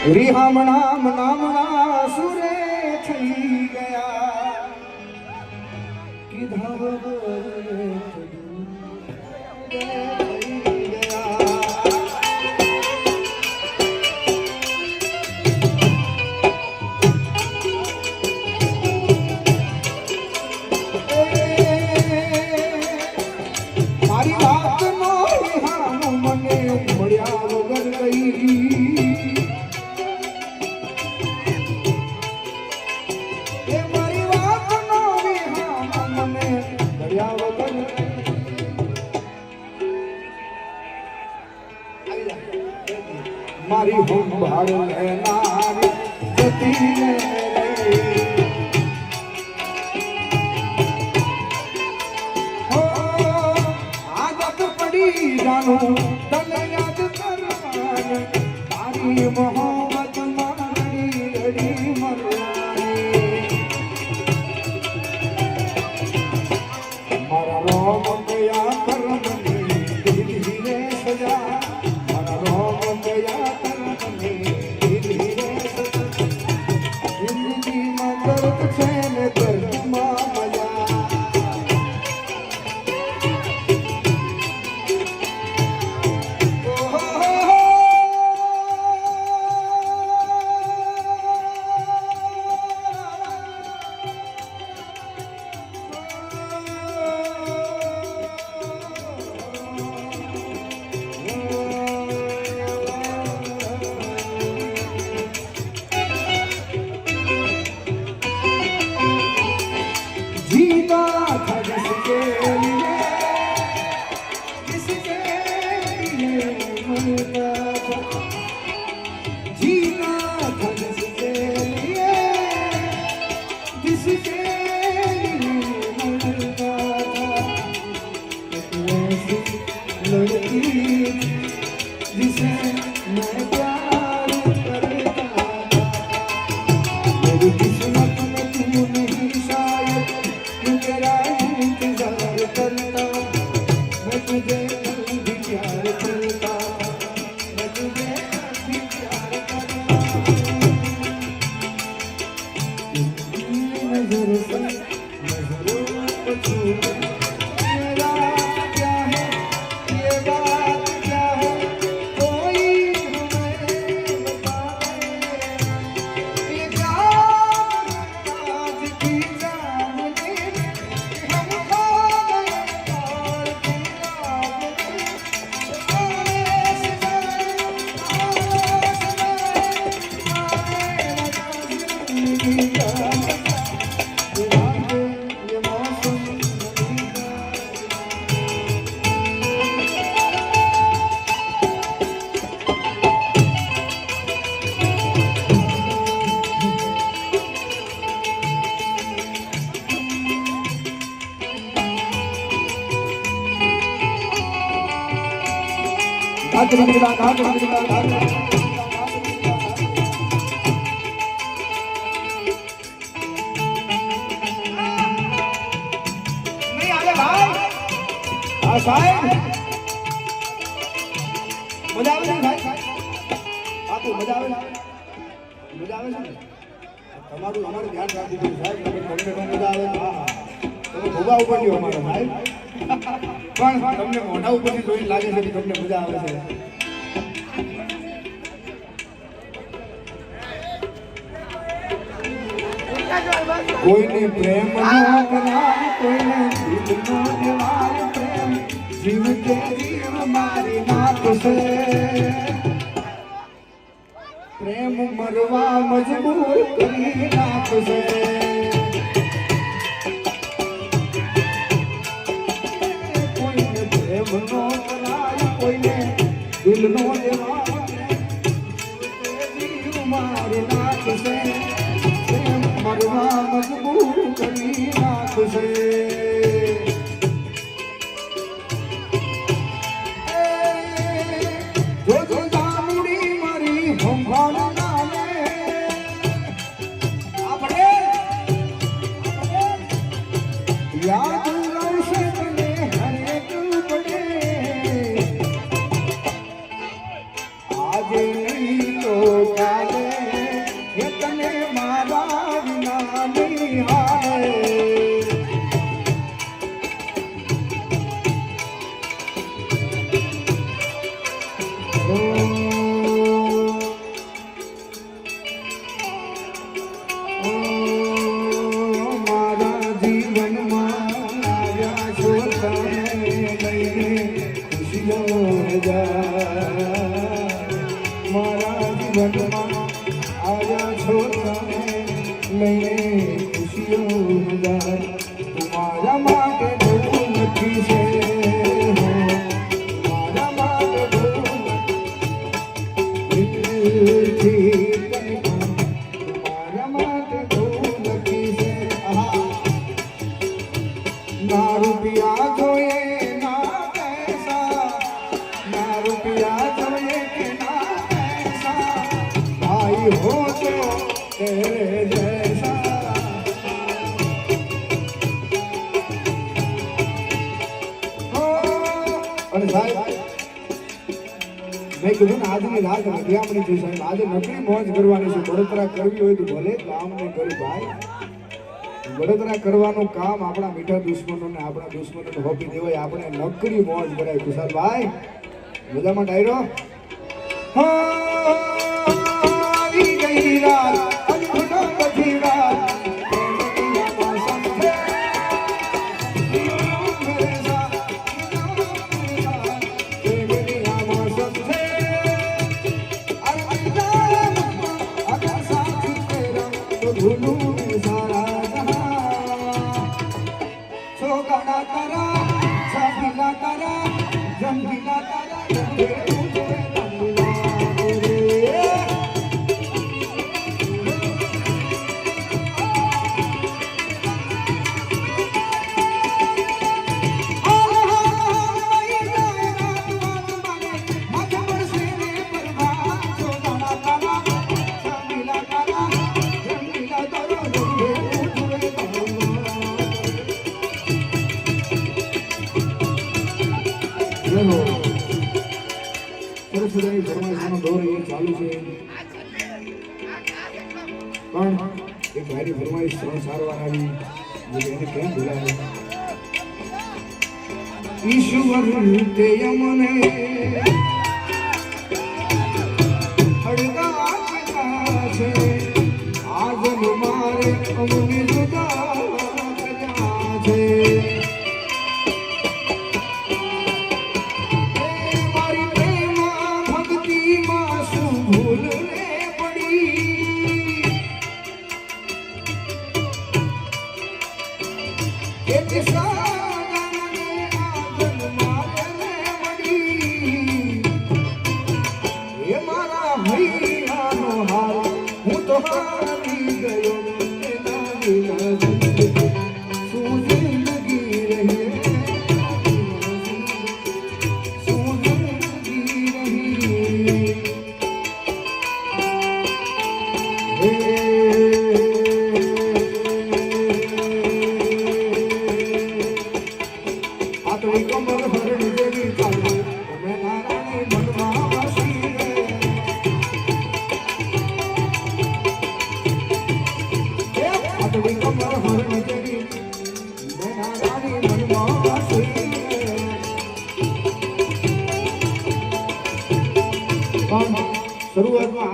रिहामणाम नामना सुरे થઈ ગયા કીધા મારી વાત નો રિહામ મને મળ્યા વગર ગઈ મારી સંભાળ લેનારી જતી રે હો આદત પડી જાનું તને યાદ કરવાની તારી મોહબ્બત મારી રડી મરવાની મારા રોમ ગયા કર્મની દીધી રે સજા મારા રોમ ગયા जिसे मैं प्यार करता मेरी किस्मत में तू नहीं शायद मैं तेरा इंतजार करता मैं तुझे भी प्यार करता मैं तुझे भी प्यार करता नजर से नजरों को छू તમારું અમારું ધ્યાન રાખવું પડે સાહેબ તમને મજા આવે તમે ભોગા ઉપર ગયો અમારો સાહેબ પણ તમને મોઢા ઉપરથી જોઈને લાગે છે કે તમને મજા આવે છે કોઈને પ્રેમ નો કરાય કોઈને દિલનો દેવાય પ્રેમ જીવ કે જીવ મારી નાખશે પ્રેમ મરવા મજબૂર કરી નાખશે કોઈને પ્રેમ નો કરાય કોઈને દિલનો દેવાય જીવ મારી નાખશે મરવા મજબૂર કરી નાખશે જો જામડી મારી ભંભાળ નામે આપણે યાદ આવશે તને હરેક પડે આજે નહીં તો કાલે જીવનમાં આવ્યા છો તમે લઈને ખુશીઓ હજાર તમારા માટે બહુ લખી છે તમારા માટે બહુ દિલથી તમારા માટે બહુ લખી છે ના રૂપિયા જોઈએ ના પૈસા ના રૂપિયા જોઈએ કે ના પૈસા ભાઈ હો તો તેરે જૈસા અને સાહેબ મેં કીધું ને આજની રાત રટિયામણી છે સાહેબ આજે નકલી મોજ કરવાની છે બળતરા કરવી હોય તો ભલે કામ નહીં કર્યું ભાઈ બળતરા કરવાનું કામ આપણા મીઠા દુશ્મનોને આપણા દુશ્મનોને હોપી દેવાય આપણે નકરી મોજ કરાય ખુશાલ ભાઈ બધામાં ડાયરો આવી ગઈ રાત અનખુનો બધી રાત સરસ મજાની ફરમાઈશનો દોર એ ચાલુ છે પણ એક ભાઈની ફરમાઈશ 3-4 વાર આવી એને કેમ ભૂલાય ઈશ્વર તે યમને હળગા છે આજન મારે અમને જુદા કર્યા છે શરૂઆતમાં